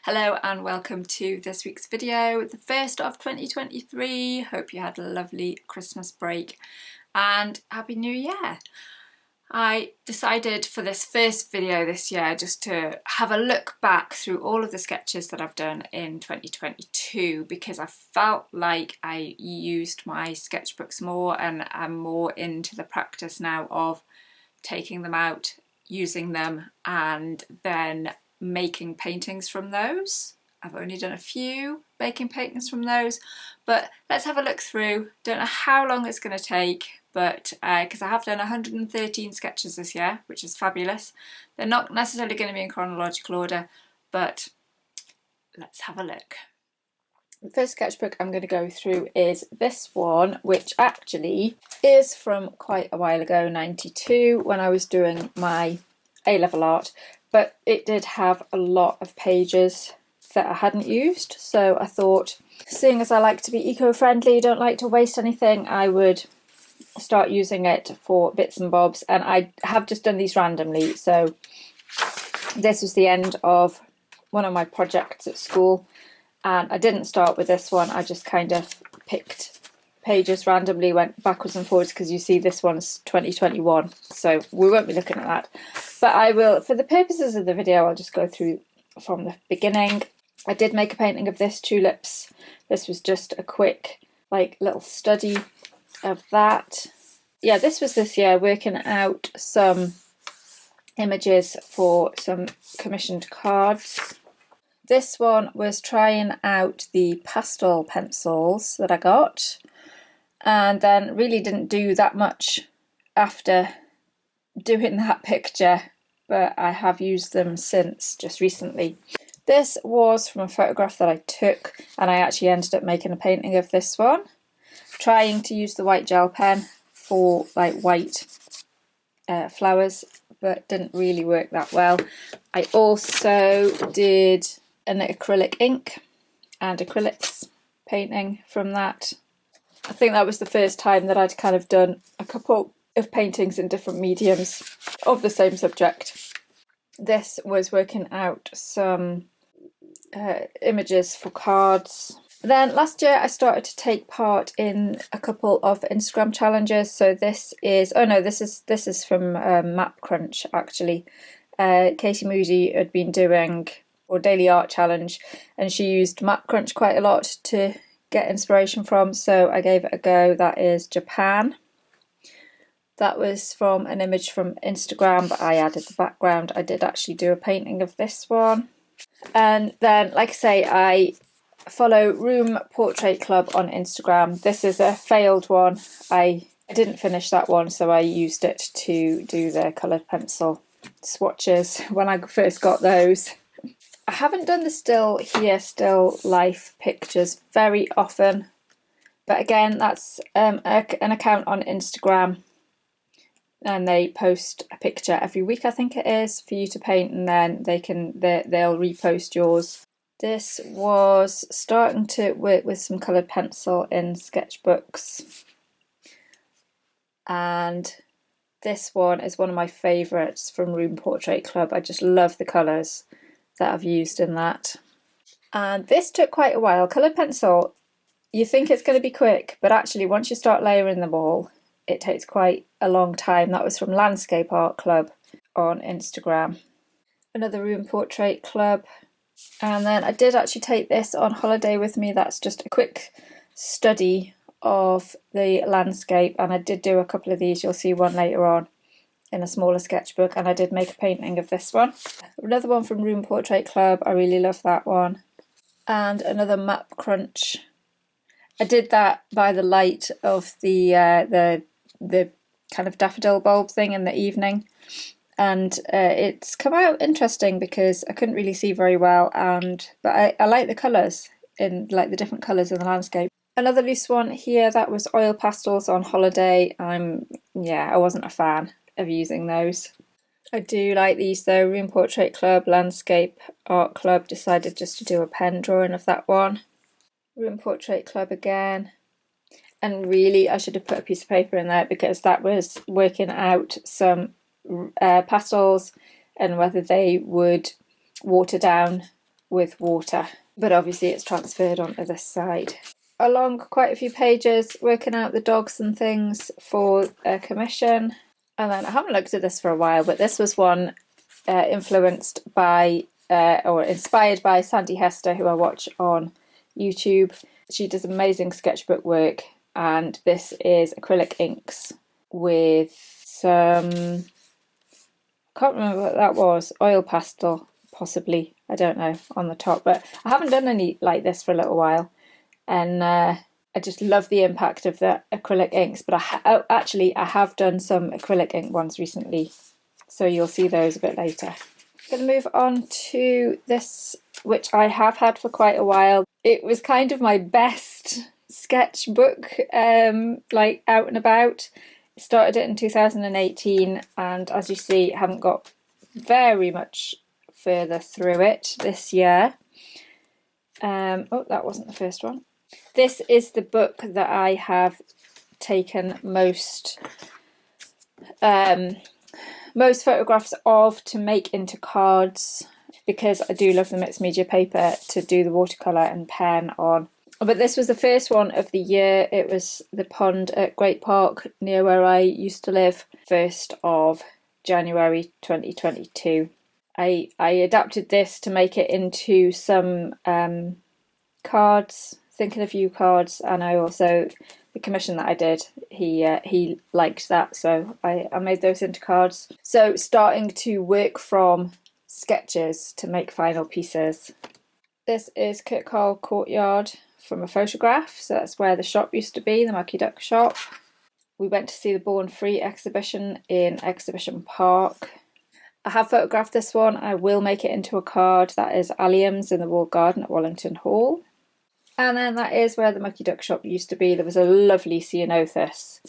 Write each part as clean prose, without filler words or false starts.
Hello and welcome to this week's video, the first of 2023. Hope you had a lovely Christmas break and Happy New Year. I decided for this first video this year just to have a look back through all of the sketches that I've done in 2022 because I felt like I used my sketchbooks more and I'm more into the practice now of taking them out, using them and then making paintings from those. I've only done a few making paintings from those, but let's have a look through. Don't know how long it's going to take, but because I have done 113 sketches this year, which is fabulous. They're not necessarily going to be in chronological order, but let's have a look. The first sketchbook I'm going to go through is this one, which actually is from quite a while ago, 92, when I was doing my A-level art. But it did have a lot of pages that I hadn't used, so I thought, seeing as I like to be eco-friendly, don't like to waste anything, I would start using it for bits and bobs, and I have just done these randomly. So this was the end of one of my projects at school, and I didn't start with this one, I just kind of picked pages randomly, went backwards and forwards, because you see this one's 2021, so we won't be looking at that. But I will, for the purposes of the video, I'll just go through from the beginning. I did make a painting of this, tulips. This was just a quick, like, little study of that. Yeah, this was this year, working out some images for some commissioned cards. This one was trying out the pastel pencils that I got, and then really didn't do that much after doing that picture, but I have used them since, just recently. This was from a photograph that I took, and I actually ended up making a painting of this one, trying to use the white gel pen for like white flowers, but didn't really work that well. I also did an acrylic ink and acrylics painting from that. I think that was the first time that I'd kind of done a couple of paintings in different mediums of the same subject. This was working out some images for cards. Then last year I started to take part in a couple of Instagram challenges. So this is, oh no, this is from Map Crunch actually. Katie Moody had been doing a daily art challenge, and she used Map Crunch quite a lot to get inspiration from, so I gave it a go. That is Japan. That was from an image from Instagram, but I added the background. I did actually do a painting of this one. And then, like I say, I follow Room Portrait Club on Instagram. This is a failed one. I didn't finish that one, so I used it to do the coloured pencil swatches when I first got those. I haven't done the still life pictures very often, but again, that's an account on Instagram, and they post a picture every week, I think it is, for you to paint, and then they'll repost yours. This was starting to work with some coloured pencil in sketchbooks, and this one is one of my favourites from Room Portrait Club. I just love the colours that I've used in that. And this took quite a while. Coloured pencil, you think it's going to be quick, but actually once you start layering them all, it takes quite a long time. That was from Landscape Art Club on Instagram. Another Room Portrait Club. And then I did actually take this on holiday with me. That's just a quick study of the landscape, and I did do a couple of these. You'll see one later on in a smaller sketchbook, and I did make a painting of this one. Another one from Room Portrait Club, I really love that one. And another Map Crunch. I did that by the light of the kind of daffodil bulb thing in the evening, and it's come out interesting because I couldn't really see very well, but I like the colours, in like the different colours in the landscape. Another loose one here, that was oil pastels on holiday. I wasn't a fan of using those. I do like these though. Room Portrait Club, Landscape Art Club, decided just to do a pen drawing of that one. Room Portrait Club again, and really I should have put a piece of paper in there because that was working out some pastels and whether they would water down with water, but obviously it's transferred onto this side. Along quite a few pages, working out the dogs and things for a commission. And then I haven't looked at this for a while, but this was one influenced by or inspired by Sandy Hester, who I watch on YouTube. She does amazing sketchbook work, and this is acrylic inks with some, I can't remember what that was, oil pastel possibly, I don't know, on the top, but I haven't done any like this for a little while, and I just love the impact of the acrylic inks. But actually I have done some acrylic ink ones recently, so you'll see those a bit later. I'm going to move on to this, which I have had for quite a while. It was kind of my best sketchbook, like out and about. Started it in 2018, and as you see, haven't got very much further through it this year. Oh, that wasn't the first one. This is the book that I have taken most photographs of to make into cards, because I do love the mixed media paper to do the watercolour and pen on. But this was the first one of the year. It was the pond at Great Park near where I used to live, 1st of January 2022. I adapted this to make it into some cards, Thinking of You cards, and I also, the commission that I did, he liked that, so I made those into cards. So starting to work from sketches to make final pieces. This is Kirkharle Courtyard from a photograph, so that's where the shop used to be, the Mucky Duck shop. We went to see the Born Free exhibition in Exhibition Park. I have photographed this one. I will make it into a card. That is Alliums in the Walled Garden at Wallington Hall. And then that is where the Mucky Duck shop used to be. There was a lovely ceanothus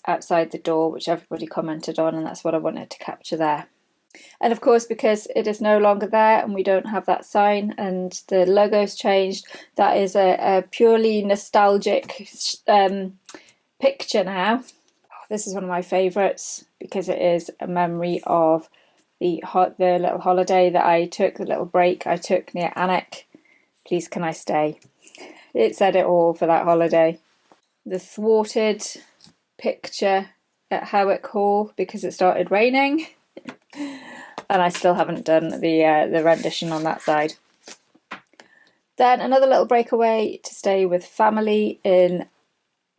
outside the door, which everybody commented on, and that's what I wanted to capture there. And of course, because it is no longer there and we don't have that sign and the logo's changed, that is a purely nostalgic picture now. This is one of my favourites because it is a memory of the little holiday that I took, the little break I took near Alnwick. Please can I stay? It said it all for that holiday. The thwarted picture at Howick Hall because it started raining. And I still haven't done the rendition on that side. Then another little breakaway to stay with family in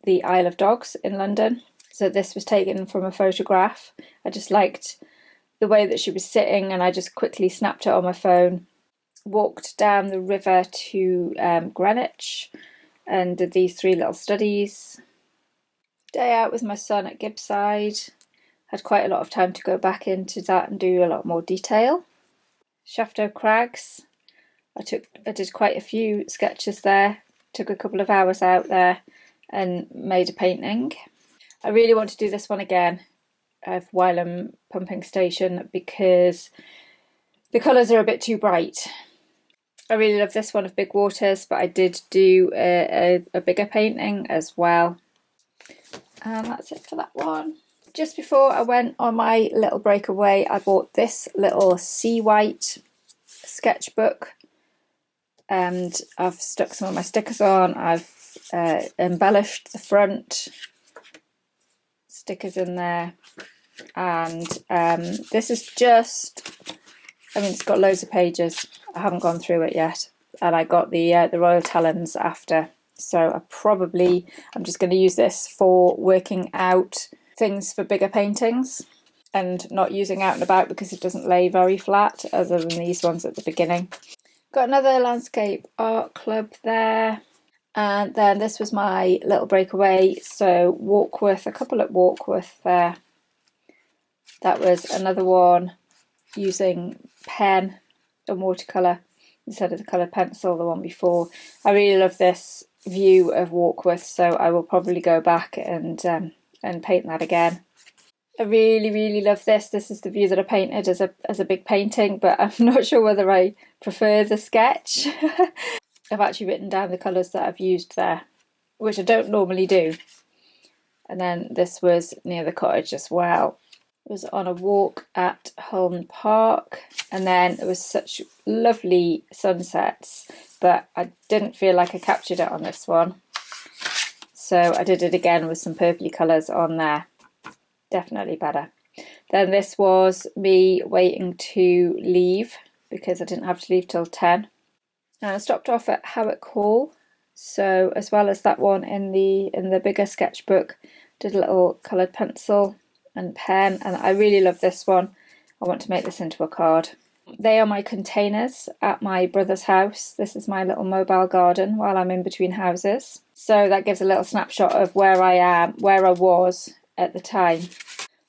the Isle of Dogs in London. So this was taken from a photograph. I just liked the way that she was sitting, and I just quickly snapped it on my phone. Walked down the river to Greenwich and did these 3 little studies. Day out with my son at Gibbside. Had quite a lot of time to go back into that and do a lot more detail. Shafto Crags. I did quite a few sketches there. Took a couple of hours out there and made a painting. I really want to do this one again of Wylam Pumping Station because the colours are a bit too bright. I really love this one of Big Waters, but I did do a bigger painting as well. And that's it for that one. Just before I went on my little breakaway, I bought this little sea white sketchbook, and I've stuck some of my stickers on. I've embellished the front, stickers in there, and this is just, I mean, it's got loads of pages. I haven't gone through it yet, and I got the Royal Talons after, so I'm just going to use this for working out things for bigger paintings and not using out and about because it doesn't lay very flat other than these ones at the beginning. Got another landscape art club there, and then this was my little breakaway, so Warkworth, a couple at Warkworth there. That was another one using pen and watercolour instead of the coloured pencil, the one before. I really love this view of Warkworth, so I will probably go back and paint that again. I really love this. This is the view that I painted as a big painting, but I'm not sure whether I prefer the sketch. I've actually written down the colours that I've used there, which I don't normally do. And then this was near the cottage as well. was on a walk at Holm Park, and then there was such lovely sunsets, but I didn't feel like I captured it on this one, so I did it again with some purpley colours on there. Definitely better. Then this was me waiting to leave because I didn't have to leave till 10. And I stopped off at Howick Hall, so as well as that one in the bigger sketchbook, did a little coloured pencil and pen, and I really love this one. I want to make this into a card. They are my containers at my brother's house. This is my little mobile garden while I'm in between houses. So that gives a little snapshot of where I am, where I was at the time.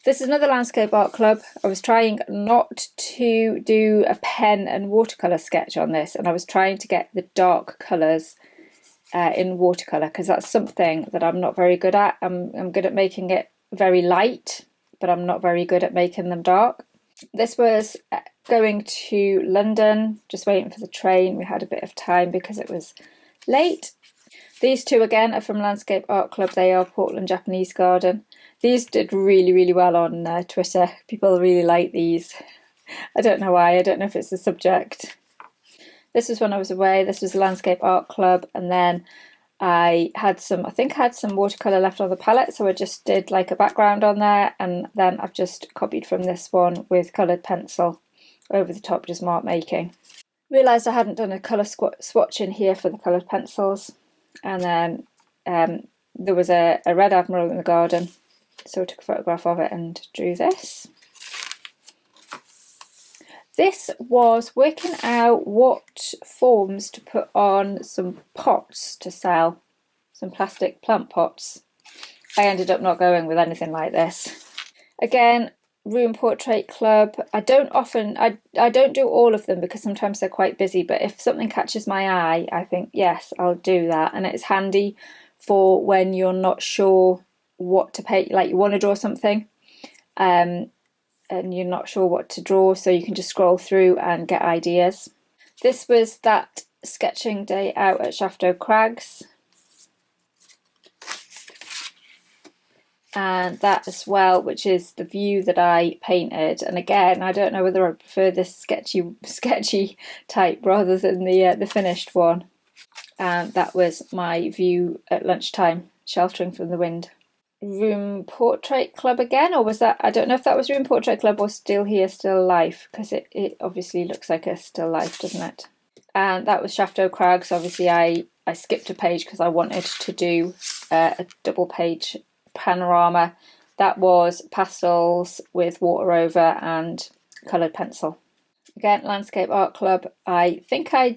This is another landscape art club. I was trying not to do a pen and watercolour sketch on this, and I was trying to get the dark colours in watercolour because that's something that I'm not very good at. I'm good at making it very light, but I'm not very good at making them dark. This was going to London, just waiting for the train. We had a bit of time because it was late. These two again are from Landscape Art Club. They are Portland Japanese Garden. These did really, really well on Twitter. People really like these. I don't know why. I don't know if it's the subject. This was when I was away. This was a Landscape Art Club, and then I think I had some watercolour left on the palette, so I just did like a background on there, and then I've just copied from this one with coloured pencil over the top, just mark making. Realised I hadn't done a colour swatch in here for the coloured pencils, and then there was a red admiral in the garden, so I took a photograph of it and drew this. This was working out what forms to put on some pots to sell, some plastic plant pots. I ended up not going with anything like this. Again, Room Portrait Club. I don't do all of them because sometimes they're quite busy, but if something catches my eye, I think, yes, I'll do that. And it's handy for when you're not sure what to paint, like you want to draw something, and you're not sure what to draw, so you can just scroll through and get ideas. This was that sketching day out at Shafto Crags, and that as well, which is the view that I painted. And again, I don't know whether I prefer this sketchy type rather than the finished one. And that was my view at lunchtime, sheltering from the wind. Room Portrait Club again, or was that, I don't know if that was Room Portrait Club or Still Here, Still Life, because it obviously looks like a still life, doesn't it? And that was Shafto Crags. Obviously I skipped a page because I wanted to do a double page panorama. That was pastels with water over and coloured pencil. Again, Landscape Art Club. I think I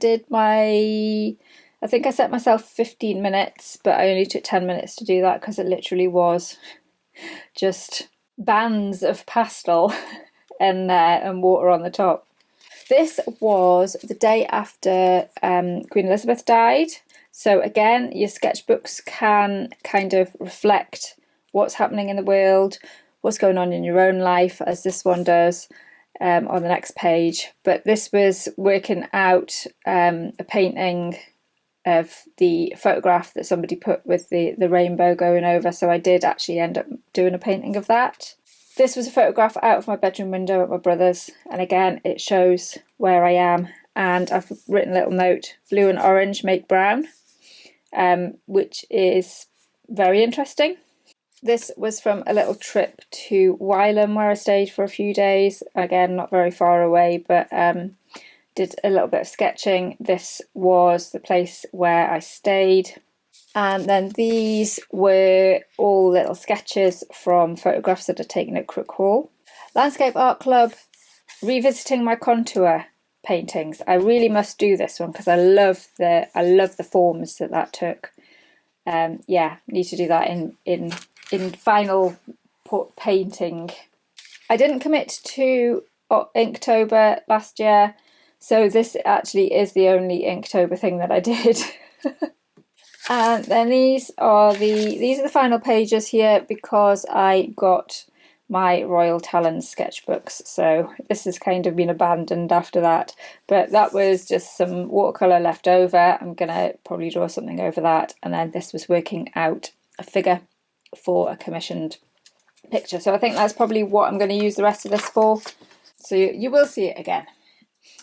set myself 15 minutes, but I only took 10 minutes to do that because it literally was just bands of pastel and water on the top. This was the day after Queen Elizabeth died. So again, your sketchbooks can kind of reflect what's happening in the world, what's going on in your own life, as this one does on the next page. But this was working out a painting of the photograph that somebody put with the rainbow going over, so I did actually end up doing a painting of that. This was a photograph out of my bedroom window at my brother's, and again it shows where I am, and I've written a little note, blue and orange make brown, which is very interesting. This was from a little trip to Wylam where I stayed for a few days, again not very far away, but did a little bit of sketching. This was the place where I stayed. And then these were all little sketches from photographs that I'd taken at Crook Hall. Landscape Art Club, revisiting my contour paintings. I really must do this one because I love the forms that took. Yeah, need to do that in final painting. I didn't commit to Inktober last year, so this actually is the only Inktober thing that I did. And then these are the final pages here because I got my Royal Talons sketchbooks, so this has kind of been abandoned after that, but that was just some watercolour left over. I'm gonna probably draw something over that, and then this was working out a figure for a commissioned picture. So I think that's probably what I'm going to use the rest of this for. So you will see it again.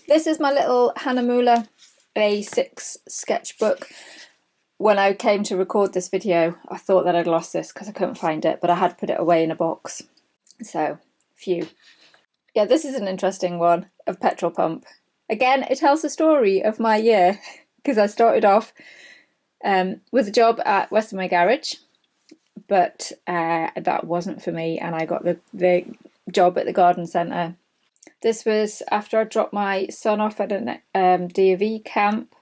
This is my little Hanamulla A6 sketchbook. When I came to record this video, I thought that I'd lost this because I couldn't find it, but I had put it away in a box. So, phew. Yeah, this is an interesting one of Petrol Pump. Again, it tells the story of my year because I started off with a job at Westonway Garage, but that wasn't for me, and I got the job at the garden centre. This was after I dropped my son off at a D.A.V. camp,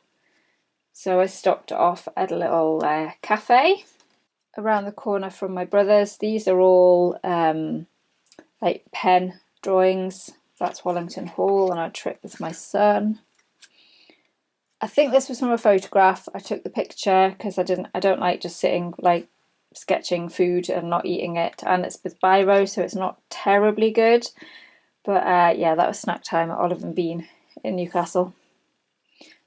so I stopped off at a little cafe around the corner from my brother's. These are all like pen drawings. That's Wallington Hall on our trip with my son. I think this was from a photograph. I took the picture because I don't like just sitting like sketching food and not eating it, and it's with biro, so it's not terribly good. But yeah, that was snack time at Olive and Bean in Newcastle.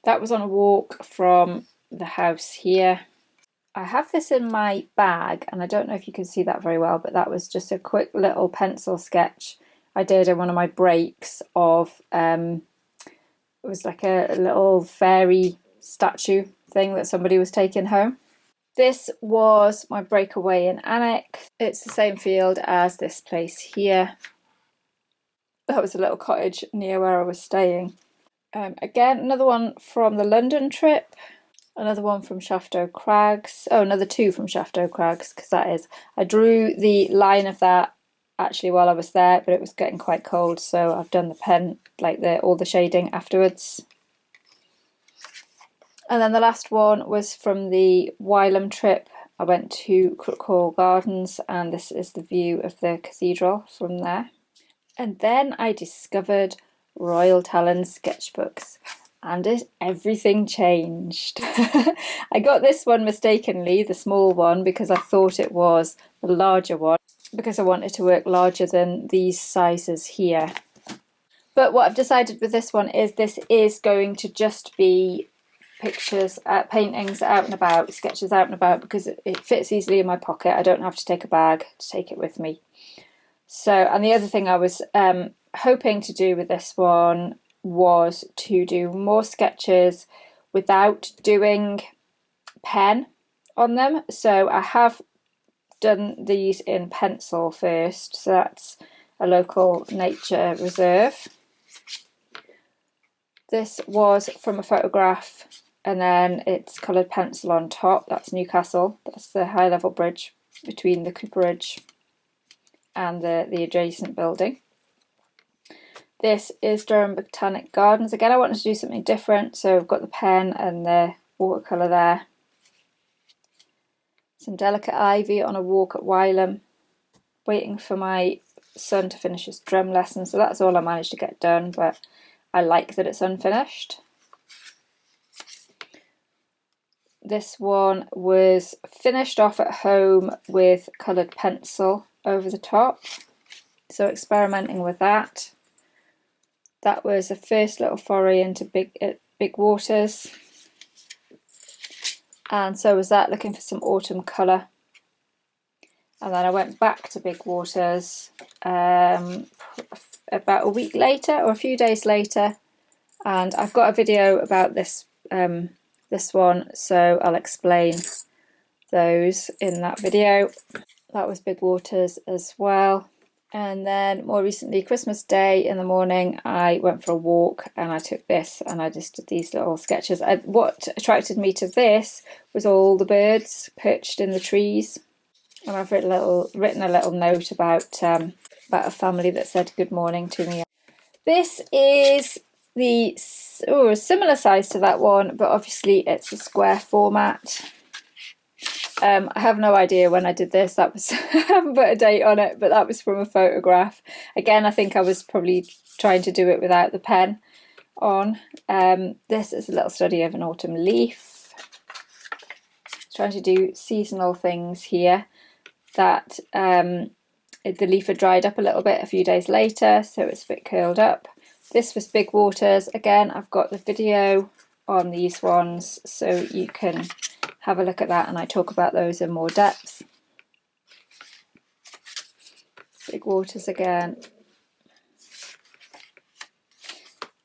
That was on a walk from the house here. I have this in my bag, and I don't know if you can see that very well, but that was just a quick little pencil sketch I did in one of my breaks of, it was like a little fairy statue thing that somebody was taking home. This was my breakaway in Alnwick. It's the same field as this place here. That was a little cottage near where I was staying. Again, another one from the London trip. Another one from Shafto Crags. Oh, another two from Shafto Crags, because that is... I drew the line of that actually while I was there, but it was getting quite cold, so I've done the pen, like all the shading afterwards. And then the last one was from the Wylam trip. I went to Crook Hall Gardens, and this is the view of the cathedral from there. And then I discovered Royal Talon sketchbooks, and everything changed. I got this one mistakenly, the small one, because I thought it was the larger one, because I wanted to work larger than these sizes here. But what I've decided with this one is this is going to just be pictures, paintings out and about, sketches out and about, because it fits easily in my pocket. I don't have to take a bag to take it with me. So, and the other thing I was hoping to do with this one was to do more sketches without doing pen on them. So I have done these in pencil first. So that's a local nature reserve. This was from a photograph, and then it's coloured pencil on top. That's Newcastle. That's the high level bridge between the Cooperage and the adjacent building. This is Durham Botanic Gardens. Again, I wanted to do something different, so I've got the pen and the watercolour there. Some delicate ivy on a walk at Wylam, waiting for my son to finish his drum lesson, so that's all I managed to get done, but I like that it's unfinished. This one was finished off at home with coloured pencil over the top, so experimenting with that. That was the first little foray into big waters, and so was that, looking for some autumn colour. And then I went back to big waters about a week later or a few days later, and I've got a video about this this one, so I'll explain those in that video. That was big waters as well. And then more recently, Christmas Day in the morning, I went for a walk and I took this and I just did these little sketches. What attracted me to this was all the birds perched in the trees. And I've written a little note about a family that said good morning to me. This is a similar size to that one, but obviously it's a square format. I have no idea when I did this. That was I haven't put a date on it, but that was from a photograph. Again, I think I was probably trying to do it without the pen on. This is a little study of an autumn leaf. Trying to do seasonal things here. That the leaf had dried up a little bit a few days later, so it's a bit curled up. This was big waters. Again, I've got the video on these ones, so you can have a look at that, and I talk about those in more depth. Big Waters again.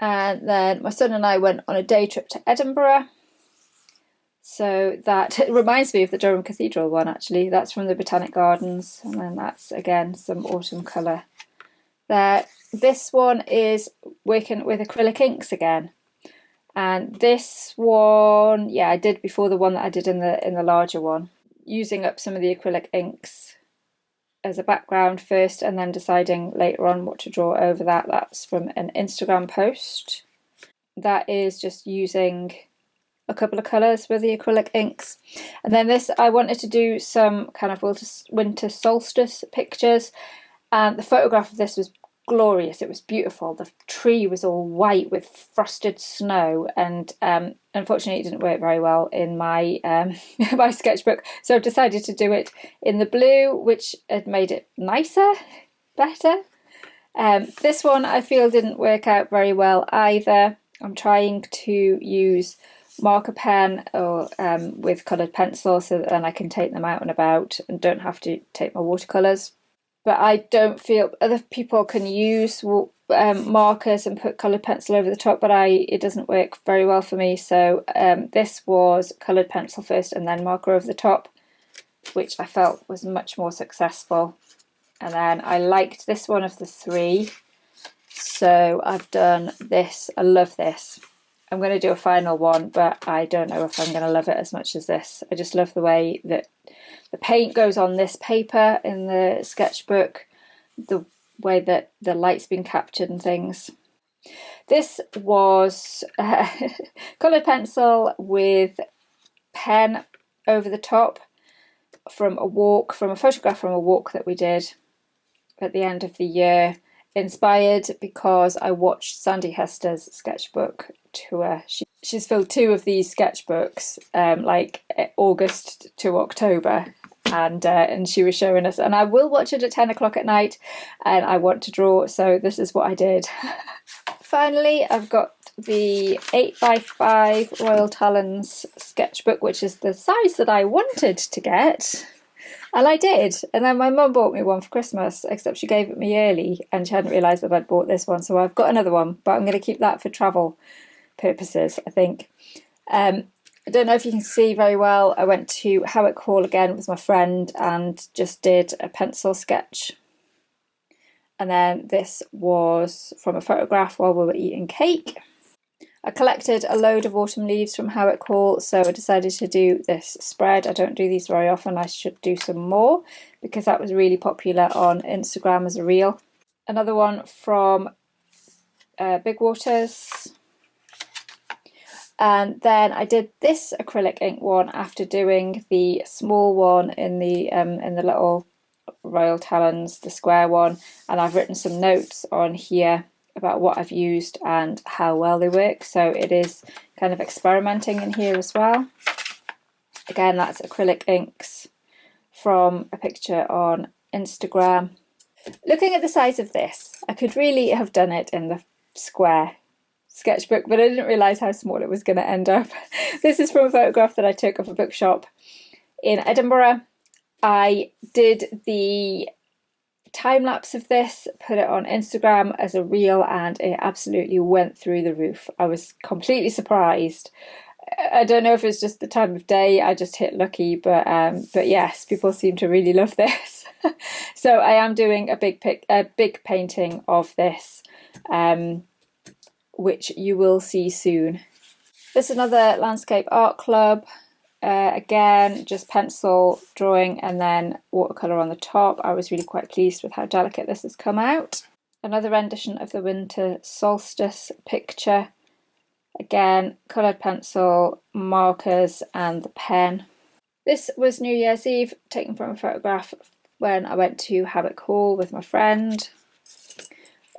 And then my son and I went on a day trip to Edinburgh. So that it reminds me of the Durham Cathedral one, actually. That's from the Botanic Gardens. And then that's, again, some autumn colour there. This one is working with acrylic inks again. And this one, yeah, I did before the one that I did in the larger one. Using up some of the acrylic inks as a background first and then deciding later on what to draw over that. That's from an Instagram post. That is just using a couple of colours with the acrylic inks. And then this, I wanted to do some kind of winter solstice pictures, and the photograph of this was glorious. It was beautiful. The tree was all white with frosted snow, and unfortunately it didn't work very well in my my sketchbook, so I've decided to do it in the blue, which had made it nicer, better. This one I feel didn't work out very well either. I'm trying to use marker pen or with coloured pencil so that then I can take them out and about and don't have to take my watercolours. But I don't feel other people can use markers and put coloured pencil over the top, but it doesn't work very well for me. So this was coloured pencil first and then marker over the top, which I felt was much more successful. And then I liked this one of the three, so I've done this. I love this. I'm going to do a final one, but I don't know if I'm going to love it as much as this. I just love the way that the paint goes on this paper in the sketchbook, the way that the light's been captured and things. This was coloured pencil with pen over the top from a photograph from a walk that we did at the end of the year. Inspired because I watched Sandy Hester's sketchbook tour. She's filled 2 of these sketchbooks, like August to October, and she was showing us. And I will watch it at 10 o'clock at night, and I want to draw, so this is what I did. Finally, I've got the 8x5 Royal Talens sketchbook, which is the size that I wanted to get. And I did, and then my mum bought me one for Christmas, except she gave it me early and she hadn't realised that I'd bought this one, so I've got another one, but I'm going to keep that for travel purposes, I think. I don't know if you can see very well, I went to Howick Hall again with my friend and just did a pencil sketch. And then this was from a photograph while we were eating cake. I collected a load of autumn leaves from Howick Hall, so I decided to do this spread. I don't do these very often, I should do some more because that was really popular on Instagram as a reel. Another one from Big Waters. And then I did this acrylic ink one after doing the small one in the little Royal Talens, the square one, and I've written some notes on here about what I've used and how well they work, so it is kind of experimenting in here as well. Again, that's acrylic inks from a picture on Instagram. Looking at the size of this, I could really have done it in the square sketchbook, but I didn't realise how small it was going to end up. This is from a photograph that I took of a bookshop in Edinburgh. I did the time-lapse of this, put it on Instagram as a reel, and it absolutely went through the roof. I was completely surprised. I don't know if it's just the time of day, I just hit lucky, but yes, people seem to really love this. So I am doing a big painting of this, which you will see soon. This is another landscape art club. Again, just pencil drawing and then watercolour on the top. I was really quite pleased with how delicate this has come out. Another rendition of the winter solstice picture. Again, coloured pencil, markers and the pen. This was New Year's Eve, taken from a photograph when I went to Howick Hall with my friend.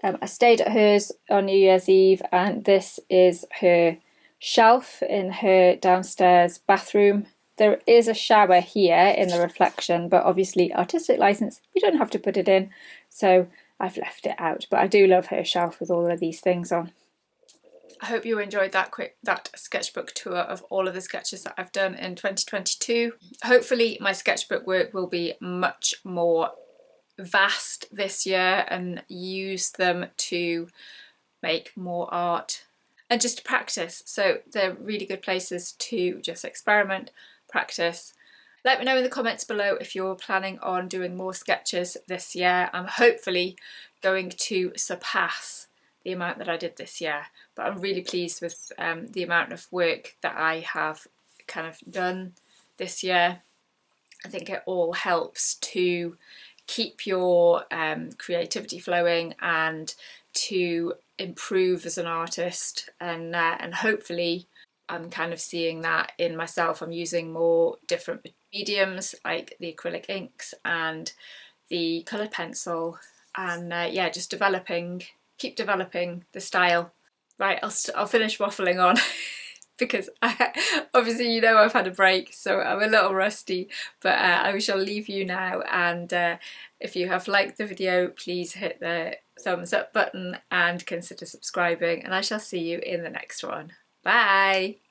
I stayed at hers on New Year's Eve, and this is her shelf in her downstairs bathroom. There is a shower here in the reflection, but obviously artistic license, you don't have to put it in, so I've left it out. But I do love her shelf with all of these things on. I hope you enjoyed that sketchbook tour of all of the sketches that I've done in 2022. Hopefully my sketchbook work will be much more vast this year and use them to make more art and just to practice. So they're really good places to just experiment, practice. Let me know in the comments below if you're planning on doing more sketches this year. I'm hopefully going to surpass the amount that I did this year, but I'm really pleased with the amount of work that I have kind of done this year. I think it all helps to keep your creativity flowing and to improve as an artist, and hopefully I'm kind of seeing that in myself. I'm using more different mediums like the acrylic inks and the coloured pencil, and yeah, just keep developing the style. Right, I'll finish waffling on because obviously you know I've had a break, so I'm a little rusty, but I shall leave you now, and if you have liked the video, please hit the thumbs up button and consider subscribing, and I shall see you in the next one. Bye!